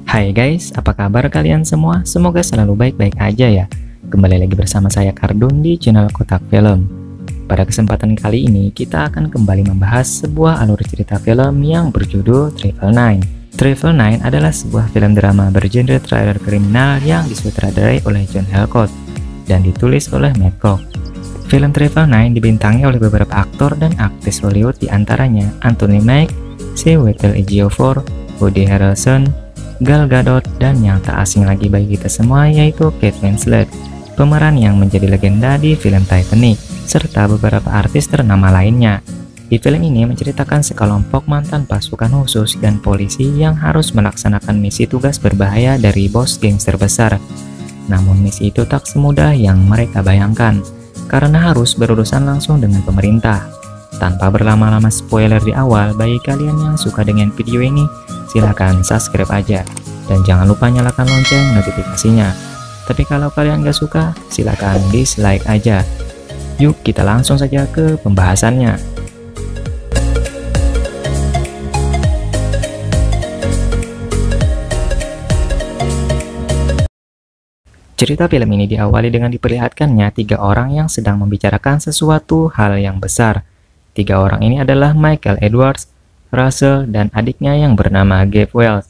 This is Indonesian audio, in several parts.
Hai guys, apa kabar kalian semua? Semoga selalu baik-baik aja ya. Kembali lagi bersama saya Kardun di channel Kotak Film. Pada kesempatan kali ini, kita akan kembali membahas sebuah alur cerita film yang berjudul Triple Nine. Triple Nine adalah sebuah film drama bergenre thriller kriminal yang disutradarai oleh John Hillcoat dan ditulis oleh Matt Cox. Film Triple Nine dibintangi oleh beberapa aktor dan aktris Hollywood, diantaranya Anthony Mackie, Chiwetel Ejiofor, Woody Harrelson, Gal Gadot, dan yang tak asing lagi bagi kita semua yaitu Kate Winslet, pemeran yang menjadi legenda di film Titanic, serta beberapa artis ternama lainnya. Di film ini menceritakan sekelompok mantan pasukan khusus dan polisi yang harus melaksanakan misi tugas berbahaya dari bos gangster besar. Namun misi itu tak semudah yang mereka bayangkan, karena harus berurusan langsung dengan pemerintah. Tanpa berlama-lama spoiler di awal, bagi kalian yang suka dengan video ini, silahkan subscribe aja. Dan jangan lupa nyalakan lonceng notifikasinya. Tapi kalau kalian gak suka, silahkan dislike aja. Yuk kita langsung saja ke pembahasannya. Cerita film ini diawali dengan diperlihatkannya 3 orang yang sedang membicarakan sesuatu hal yang besar. 3 orang ini adalah Michael Edwards, Russell, dan adiknya yang bernama Gabe Wells.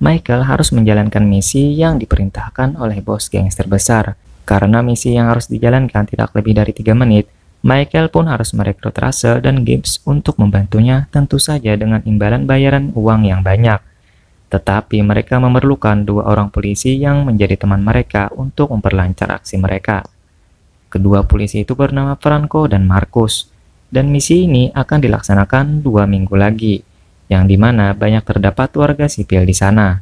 Michael harus menjalankan misi yang diperintahkan oleh bos gangster besar. Karena misi yang harus dijalankan tidak lebih dari 3 menit, Michael pun harus merekrut Russell dan Gabe untuk membantunya, tentu saja dengan imbalan bayaran uang yang banyak. Tetapi mereka memerlukan 2 orang polisi yang menjadi teman mereka untuk memperlancar aksi mereka. Kedua polisi itu bernama Franco dan Marcus. Dan misi ini akan dilaksanakan 2 minggu lagi, yang dimana banyak terdapat warga sipil di sana.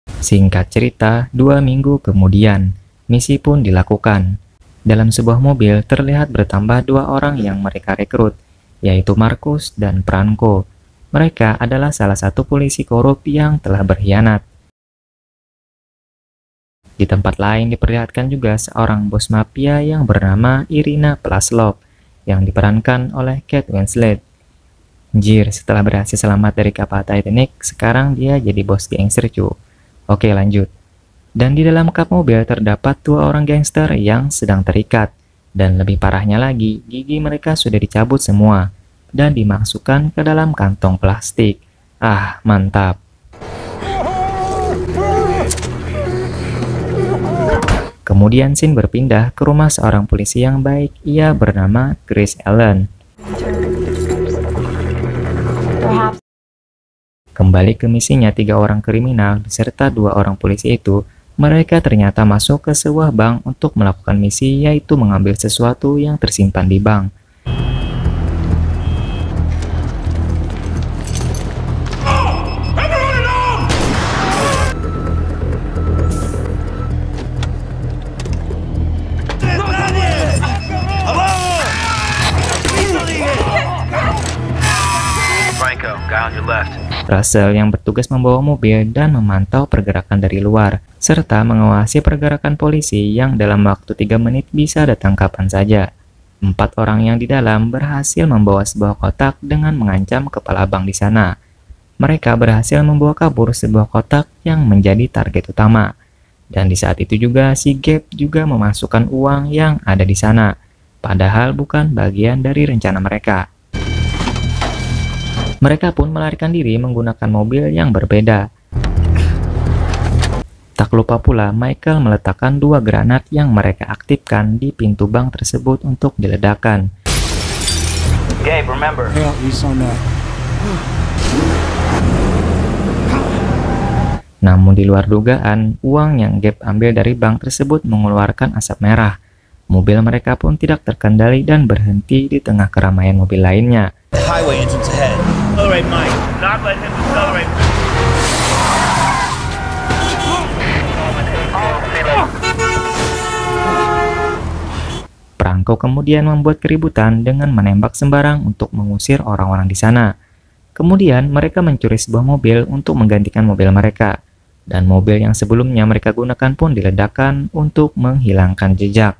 Singkat cerita, 2 minggu kemudian, misi pun dilakukan. Dalam sebuah mobil terlihat bertambah 2 orang yang mereka rekrut, yaitu Marcus dan Franco. Mereka adalah salah satu polisi korup yang telah berkhianat. Di tempat lain diperlihatkan juga seorang bos mafia yang bernama Irina Plavlov yang diperankan oleh Kate Winslet. Anjir, setelah berhasil selamat dari kapal Titanic, sekarang dia jadi bos gangster cu. Oke lanjut. Dan di dalam kap mobil terdapat 2 orang gangster yang sedang terikat. Dan lebih parahnya lagi, gigi mereka sudah dicabut semua dan dimasukkan ke dalam kantong plastik. Ah, mantap. Kemudian scene berpindah ke rumah seorang polisi yang baik, ia bernama Chris Allen. Kembali ke misinya 3 orang kriminal beserta 2 orang polisi itu, mereka ternyata masuk ke sebuah bank untuk melakukan misi, yaitu mengambil sesuatu yang tersimpan di bank. Russell yang bertugas membawa mobil dan memantau pergerakan dari luar, serta mengawasi pergerakan polisi yang dalam waktu 3 menit bisa datang kapan saja. 4 orang yang di dalam berhasil membawa sebuah kotak dengan mengancam kepala bank di sana. Mereka berhasil membawa kabur sebuah kotak yang menjadi target utama. Dan di saat itu juga si Gabe juga memasukkan uang yang ada di sana, padahal bukan bagian dari rencana mereka. Mereka pun melarikan diri menggunakan mobil yang berbeda. Tak lupa pula Michael meletakkan 2 granat yang mereka aktifkan di pintu bank tersebut untuk diledakkan. Gabe, remember. Namun di luar dugaan, uang yang Gabe ambil dari bank tersebut mengeluarkan asap merah. Mobil mereka pun tidak terkendali dan berhenti di tengah keramaian mobil lainnya. Highway entrance ahead. Accelerate, Mike. Not let him accelerate. Franco kemudian membuat keributan dengan menembak sembarang untuk mengusir orang-orang di sana. Kemudian mereka mencuri sebuah mobil untuk menggantikan mobil mereka. Dan mobil yang sebelumnya mereka gunakan pun diledakkan untuk menghilangkan jejak.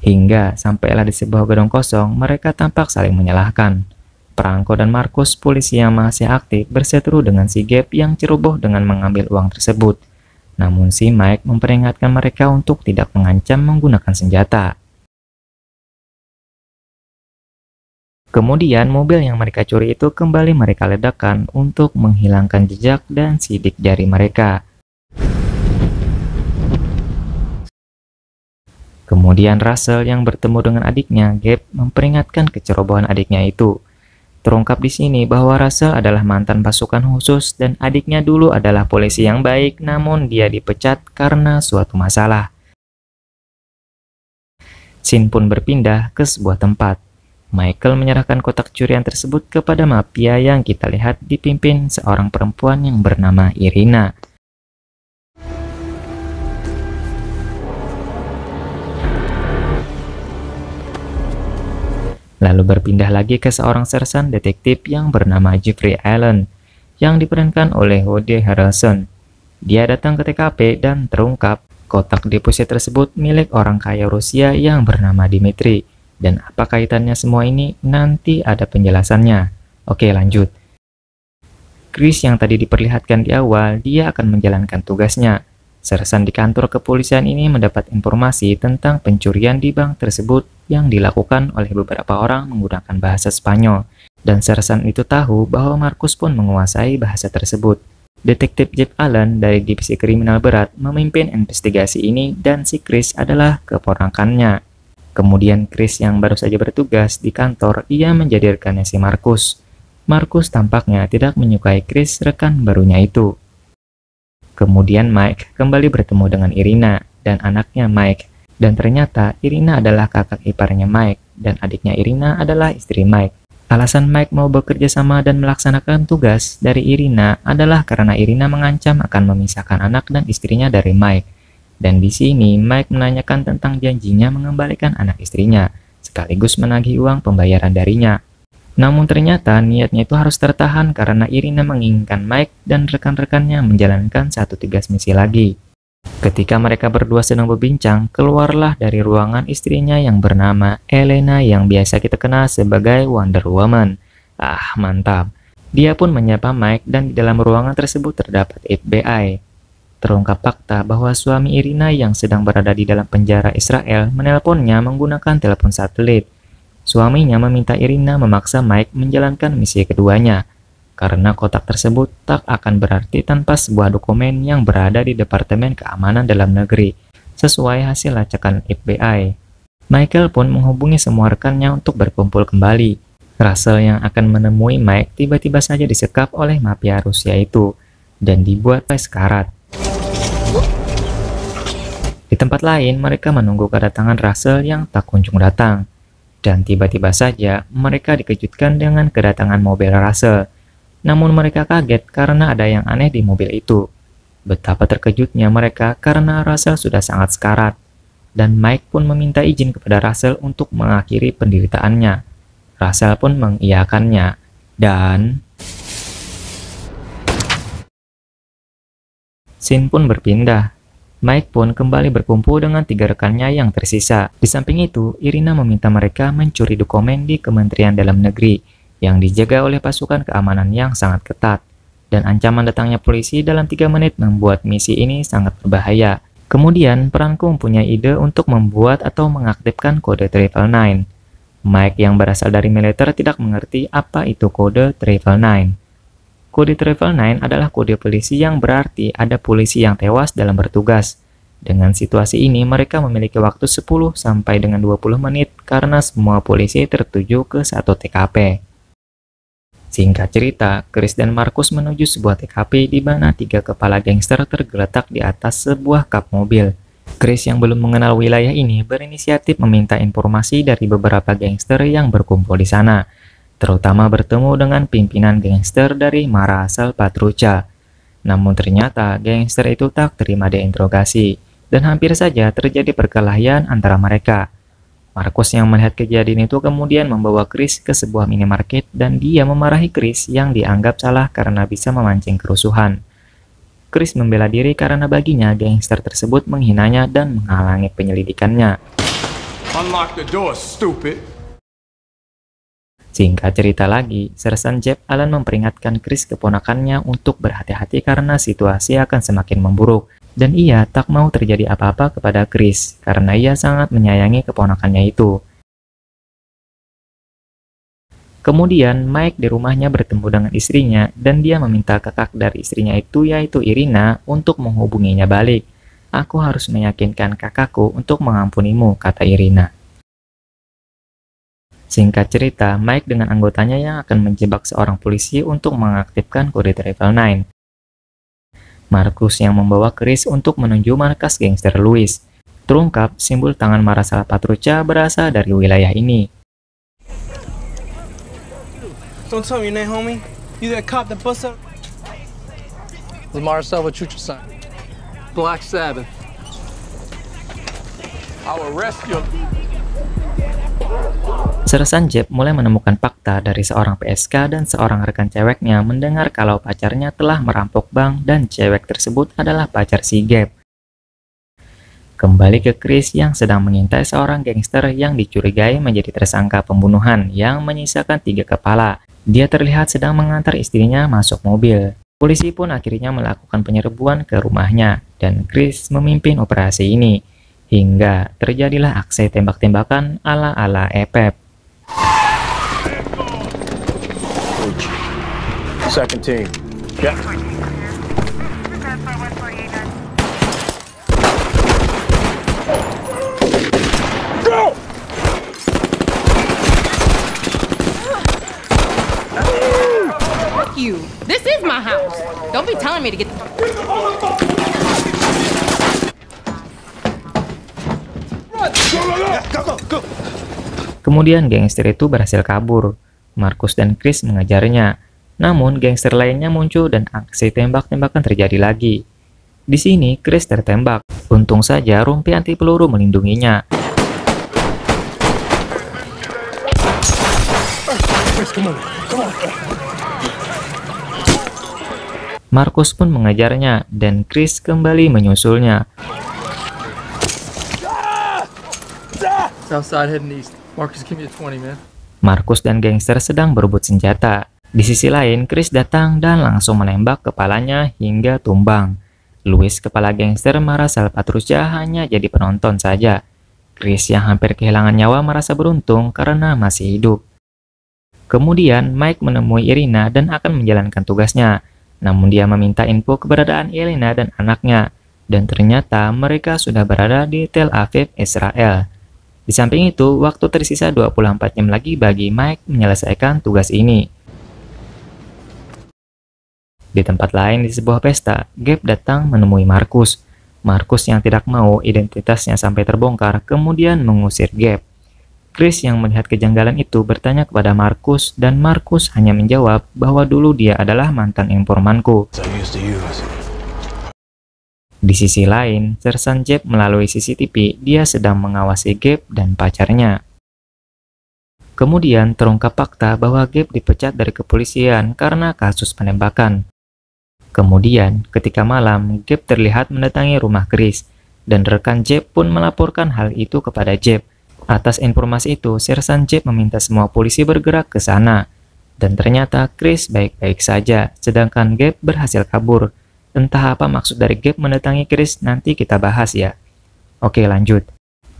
Hingga sampailah di sebuah gedung kosong, mereka tampak saling menyalahkan. Franco dan Marcus, polisi yang masih aktif, berseteru dengan si Gabe yang ceroboh dengan mengambil uang tersebut. Namun si Mike memperingatkan mereka untuk tidak mengancam menggunakan senjata. Kemudian mobil yang mereka curi itu kembali mereka ledakan untuk menghilangkan jejak dan sidik jari mereka. Kemudian Russell yang bertemu dengan adiknya, Gabe, memperingatkan kecerobohan adiknya itu. Terungkap di sini bahwa Russell adalah mantan pasukan khusus dan adiknya dulu adalah polisi yang baik, namun dia dipecat karena suatu masalah. Scene pun berpindah ke sebuah tempat. Michael menyerahkan kotak curian tersebut kepada mafia yang kita lihat dipimpin seorang perempuan yang bernama Irina. Lalu berpindah lagi ke seorang sersan detektif yang bernama Jeffrey Allen, yang diperankan oleh Woody Harrelson. Dia datang ke TKP dan terungkap kotak deposit tersebut milik orang kaya Rusia yang bernama Dmitry. Dan apa kaitannya semua ini? Nanti ada penjelasannya. Oke, lanjut. Chris yang tadi diperlihatkan di awal, dia akan menjalankan tugasnya. Sersan di kantor kepolisian ini mendapat informasi tentang pencurian di bank tersebut yang dilakukan oleh beberapa orang menggunakan bahasa Spanyol. Dan sersan itu tahu bahwa Marcus pun menguasai bahasa tersebut. Detektif Jeff Allen dari Divisi Kriminal Berat memimpin investigasi ini dan si Chris adalah keponakannya. Kemudian Chris yang baru saja bertugas di kantor, ia menjadi rekannya si Marcus. Marcus tampaknya tidak menyukai Chris, rekan barunya itu. Kemudian Mike kembali bertemu dengan Irina dan anaknya Mike. Dan ternyata Irina adalah kakak iparnya Mike dan adiknya Irina adalah istri Mike. Alasan Mike mau bekerja sama dan melaksanakan tugas dari Irina adalah karena Irina mengancam akan memisahkan anak dan istrinya dari Mike. Dan di sini Mike menanyakan tentang janjinya mengembalikan anak istrinya, sekaligus menagih uang pembayaran darinya. Namun ternyata niatnya itu harus tertahan karena Irina menginginkan Mike dan rekan-rekannya menjalankan satu tugas misi lagi. Ketika mereka berdua sedang berbincang, keluarlah dari ruangan istrinya yang bernama Elena yang biasa kita kenal sebagai Wonder Woman. Ah, mantap. Dia pun menyapa Mike dan di dalam ruangan tersebut terdapat FBI. Terungkap fakta bahwa suami Irina yang sedang berada di dalam penjara Israel menelponnya menggunakan telepon satelit. Suaminya meminta Irina memaksa Mike menjalankan misi keduanya, karena kotak tersebut tak akan berarti tanpa sebuah dokumen yang berada di Departemen Keamanan Dalam Negeri, sesuai hasil lacakan FBI. Michael pun menghubungi semua rekannya untuk berkumpul kembali. Russell yang akan menemui Mike tiba-tiba saja disekap oleh mafia Rusia itu, dan dibuat sekarat. Di tempat lain, mereka menunggu kedatangan Russell yang tak kunjung datang. Dan tiba-tiba saja, mereka dikejutkan dengan kedatangan mobil Russell. Namun mereka kaget karena ada yang aneh di mobil itu. Betapa terkejutnya mereka karena Russell sudah sangat sekarat. Dan Mike pun meminta izin kepada Russell untuk mengakhiri penderitaannya. Russell pun mengiyakannya. Dan scene pun berpindah. Mike pun kembali berkumpul dengan 3 rekannya yang tersisa. Di samping itu, Irina meminta mereka mencuri dokumen di Kementerian Dalam Negeri yang dijaga oleh pasukan keamanan yang sangat ketat. Dan ancaman datangnya polisi dalam 3 menit membuat misi ini sangat berbahaya. Kemudian, Franco mempunyai ide untuk membuat atau mengaktifkan kode 999. Mike yang berasal dari militer tidak mengerti apa itu kode 999. Kode 999 adalah kode polisi yang berarti ada polisi yang tewas dalam bertugas. Dengan situasi ini, mereka memiliki waktu 10 sampai dengan 20 menit karena semua polisi tertuju ke satu TKP. Singkat cerita, Chris dan Marcus menuju sebuah TKP di mana 3 kepala gangster tergeletak di atas sebuah kap mobil. Chris yang belum mengenal wilayah ini berinisiatif meminta informasi dari beberapa gangster yang berkumpul di sana, terutama bertemu dengan pimpinan gangster dari Mara Salvatrucha. Namun ternyata gangster itu tak terima diinterogasi, dan hampir saja terjadi perkelahian antara mereka. Marcus yang melihat kejadian itu kemudian membawa Chris ke sebuah minimarket dan dia memarahi Chris yang dianggap salah karena bisa memancing kerusuhan. Chris membela diri karena baginya gangster tersebut menghinanya dan menghalangi penyelidikannya. On unlock the door, stupid. Singkat cerita lagi, Sersan Jeb Allen memperingatkan Chris keponakannya untuk berhati-hati karena situasi akan semakin memburuk. Dan ia tak mau terjadi apa-apa kepada Chris, karena ia sangat menyayangi keponakannya itu. Kemudian Mike di rumahnya bertemu dengan istrinya dan dia meminta kakak dari istrinya itu yaitu Irina untuk menghubunginya balik. Aku harus meyakinkan kakakku untuk mengampunimu, kata Irina. Singkat cerita, Mike dengan anggotanya yang akan menjebak seorang polisi untuk mengaktifkan kode Travel 9. Marcus yang membawa Chris untuk menuju markas gangster Louis. Terungkap, simbol tangan Marshal Patruccia berasal dari wilayah ini. Don't tell me your name, homie. You that cop that bust up? Lamar Salvatrucha sign. Black Sabbath. I'll arrest you. Sersan Jeb mulai menemukan fakta dari seorang PSK dan seorang rekan ceweknya mendengar kalau pacarnya telah merampok bank dan cewek tersebut adalah pacar si Gabe. Kembali ke Chris yang sedang mengintai seorang gangster yang dicurigai menjadi tersangka pembunuhan yang menyisakan 3 kepala. Dia terlihat sedang mengantar istrinya masuk mobil. Polisi pun akhirnya melakukan penyerbuan ke rumahnya dan Chris memimpin operasi ini. Hingga terjadilah aksi tembak-tembakan ala-ala EPEP. Second team. Yeah. Go! Fuck you. This is my house. Don't be telling me to get the Kemudian gangster itu berhasil kabur. Marcus dan Chris mengejarnya. Namun gangster lainnya muncul dan aksi tembak-tembakan terjadi lagi. Di sini Chris tertembak. Untung saja rompi anti peluru melindunginya. Marcus pun mengejarnya dan Chris kembali menyusulnya. Southside heading east. Marcus, give me a 20, man. Marcus dan gangster sedang berebut senjata. Di sisi lain, Chris datang dan langsung menembak kepalanya hingga tumbang. Louis, kepala gangster, Marshal Patruccia hanya jadi penonton saja. Chris yang hampir kehilangan nyawa merasa beruntung karena masih hidup. Kemudian, Mike menemui Irina dan akan menjalankan tugasnya. Namun dia meminta info keberadaan Irina dan anaknya. Dan ternyata mereka sudah berada di Tel Aviv, Israel. Di samping itu, waktu tersisa 24 jam lagi bagi Mike menyelesaikan tugas ini. Di tempat lain di sebuah pesta, Gabe datang menemui Marcus. Marcus yang tidak mau identitasnya sampai terbongkar kemudian mengusir Gabe. Chris yang melihat kejanggalan itu bertanya kepada Marcus dan Marcus hanya menjawab bahwa dulu dia adalah mantan informanku. Di sisi lain, Sersan Jeb melalui CCTV dia sedang mengawasi Gabe dan pacarnya. Kemudian terungkap fakta bahwa Gabe dipecat dari kepolisian karena kasus penembakan. Kemudian, ketika malam, Gabe terlihat mendatangi rumah Chris, dan rekan Jeb pun melaporkan hal itu kepada Jeb. Atas informasi itu, Sersan Jeb meminta semua polisi bergerak ke sana. Dan ternyata Chris baik-baik saja, sedangkan Gabe berhasil kabur. Entah apa maksud dari Gabe mendatangi Chris, nanti kita bahas ya. Oke, lanjut.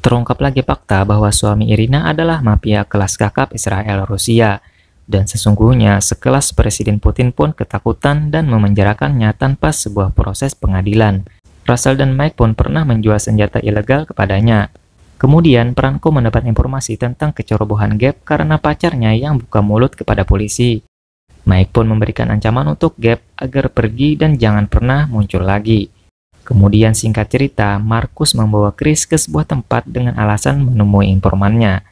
Terungkap lagi fakta bahwa suami Irina adalah mafia kelas kakap Israel Rusia. Dan sesungguhnya sekelas Presiden Putin pun ketakutan dan memenjarakannya tanpa sebuah proses pengadilan. Russell dan Mike pun pernah menjual senjata ilegal kepadanya. Kemudian Franco mendapat informasi tentang kecerobohan Gabe karena pacarnya yang buka mulut kepada polisi. Mike pun memberikan ancaman untuk Gabe agar pergi dan jangan pernah muncul lagi. Kemudian singkat cerita, Marcus membawa Chris ke sebuah tempat dengan alasan menemui informannya.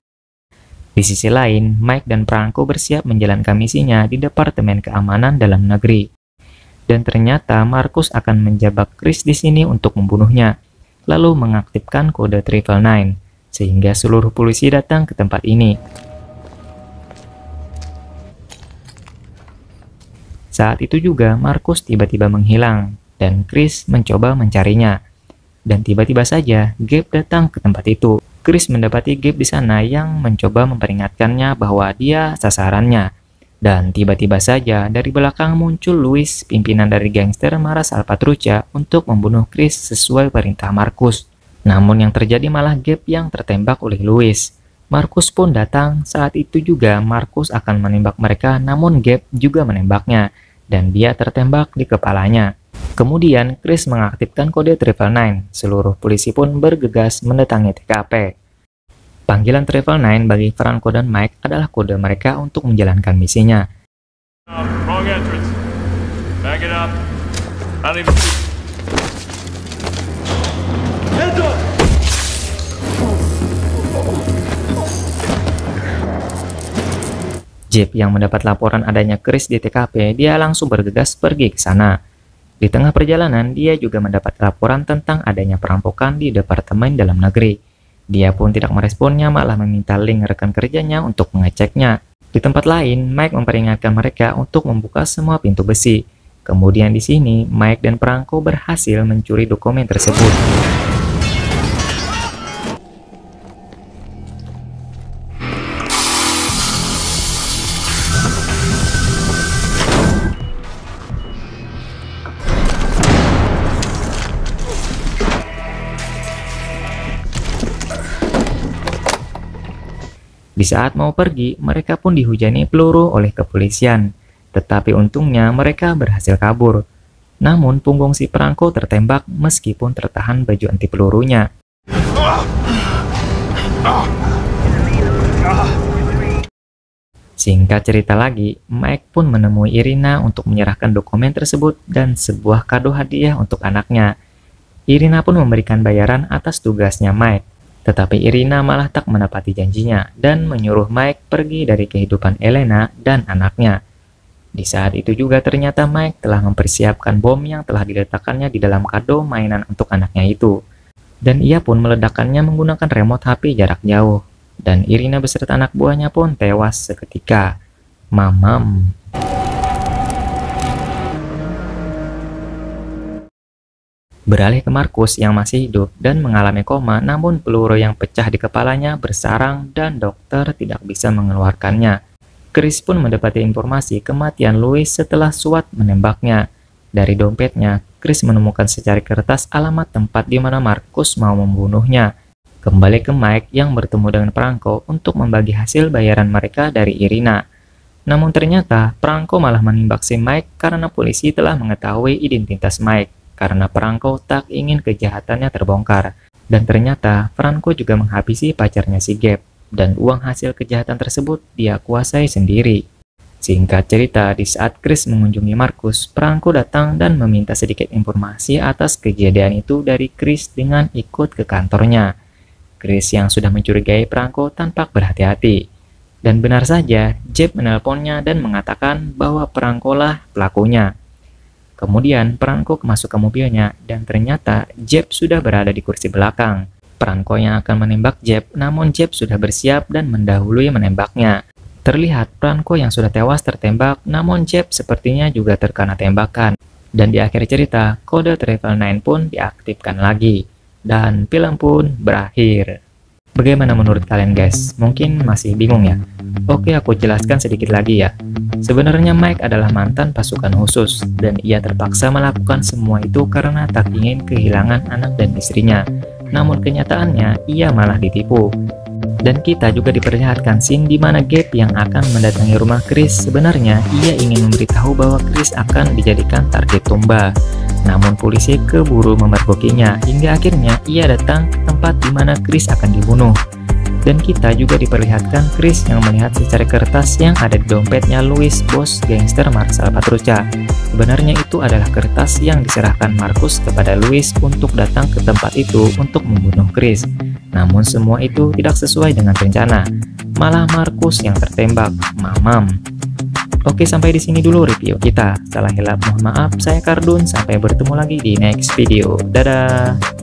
Di sisi lain, Mike dan Franco bersiap menjalankan misinya di Departemen Keamanan Dalam Negeri. Dan ternyata Marcus akan menjebak Chris di sini untuk membunuhnya, lalu mengaktifkan kode Travel 9, sehingga seluruh polisi datang ke tempat ini. Saat itu juga Marcus tiba-tiba menghilang, dan Chris mencoba mencarinya. Dan tiba-tiba saja Gabe datang ke tempat itu. Chris mendapati Gabe di sana yang mencoba memperingatkannya bahwa dia sasarannya. Dan tiba-tiba saja dari belakang muncul Louis, pimpinan dari gangster Mara Salvatrucha, untuk membunuh Chris sesuai perintah Marcus. Namun yang terjadi malah Gabe yang tertembak oleh Louis. Marcus pun datang. Saat itu juga Marcus akan menembak mereka, namun Gabe juga menembaknya dan dia tertembak di kepalanya. Kemudian Chris mengaktifkan kode 999. Seluruh polisi pun bergegas mendatangi TKP. Panggilan 999 bagi Franco dan Mike adalah kode mereka untuk menjalankan misinya. Wrong entrance. Back it up. I don't even see. Heads up! Jeep yang mendapat laporan adanya Chris di TKP, dia langsung bergegas pergi ke sana. Di tengah perjalanan, dia juga mendapat laporan tentang adanya perampokan di Departemen Dalam Negeri. Dia pun tidak meresponnya, malah meminta link rekan kerjanya untuk mengeceknya. Di tempat lain, Mike memperingatkan mereka untuk membuka semua pintu besi. Kemudian di sini, Mike dan Franco berhasil mencuri dokumen tersebut. Di saat mau pergi, mereka pun dihujani peluru oleh kepolisian. Tetapi untungnya mereka berhasil kabur. Namun punggung si Franco tertembak meskipun tertahan baju anti pelurunya. Singkat cerita lagi, Mike pun menemui Irina untuk menyerahkan dokumen tersebut dan sebuah kado hadiah untuk anaknya. Irina pun memberikan bayaran atas tugasnya Mike. Tetapi Irina malah tak menepati janjinya dan menyuruh Mike pergi dari kehidupan Elena dan anaknya. Di saat itu juga ternyata Mike telah mempersiapkan bom yang telah diletakkannya di dalam kado mainan untuk anaknya itu. Dan ia pun meledakkannya menggunakan remote HP jarak jauh. Dan Irina beserta anak buahnya pun tewas seketika. Mamam. Beralih ke Marcus yang masih hidup dan mengalami koma, namun peluru yang pecah di kepalanya bersarang dan dokter tidak bisa mengeluarkannya. Chris pun mendapati informasi kematian Louis setelah SWAT menembaknya. Dari dompetnya, Chris menemukan secari kertas alamat tempat di mana Marcus mau membunuhnya. Kembali ke Mike yang bertemu dengan Franco untuk membagi hasil bayaran mereka dari Irina. Namun ternyata Franco malah menembak si Mike karena polisi telah mengetahui identitas Mike. Karena Franco tak ingin kejahatannya terbongkar. Dan ternyata Franco juga menghabisi pacarnya si Gabe. Dan uang hasil kejahatan tersebut dia kuasai sendiri. Singkat cerita, di saat Chris mengunjungi Marcus, Franco datang dan meminta sedikit informasi atas kejadian itu dari Chris dengan ikut ke kantornya. Chris yang sudah mencurigai Franco tampak berhati-hati. Dan benar saja, Jeb menelponnya dan mengatakan bahwa Franco lah pelakunya. Kemudian Franco masuk ke mobilnya dan ternyata Jeb sudah berada di kursi belakang. Franco yang akan menembak Jeb, namun Jeb sudah bersiap dan mendahului menembaknya. Terlihat Franco yang sudah tewas tertembak, namun Jeb sepertinya juga terkena tembakan. Dan di akhir cerita, kode 999 pun diaktifkan lagi. Dan film pun berakhir. Bagaimana menurut kalian guys? Mungkin masih bingung ya? Oke, aku jelaskan sedikit lagi ya. Sebenarnya Mike adalah mantan pasukan khusus, dan ia terpaksa melakukan semua itu karena tak ingin kehilangan anak dan istrinya. Namun kenyataannya, ia malah ditipu. Dan kita juga diperlihatkan scene di mana Gabe yang akan mendatangi rumah Chris, sebenarnya ia ingin memberitahu bahwa Chris akan dijadikan target tumba. Namun polisi keburu memergokinya hingga akhirnya ia datang ke tempat di mana Chris akan dibunuh. Dan kita juga diperlihatkan Chris yang melihat secari kertas yang ada di dompetnya Louis, bos gangster Mara Salvatrucha. Sebenarnya itu adalah kertas yang diserahkan Marcus kepada Louis untuk datang ke tempat itu untuk membunuh Chris. Namun semua itu tidak sesuai dengan rencana. Malah Marcus yang tertembak. Mamam. Oke, sampai di sini dulu review kita. Salah hilap mohon maaf. Saya Kardun. Sampai bertemu lagi di next video. Dadah.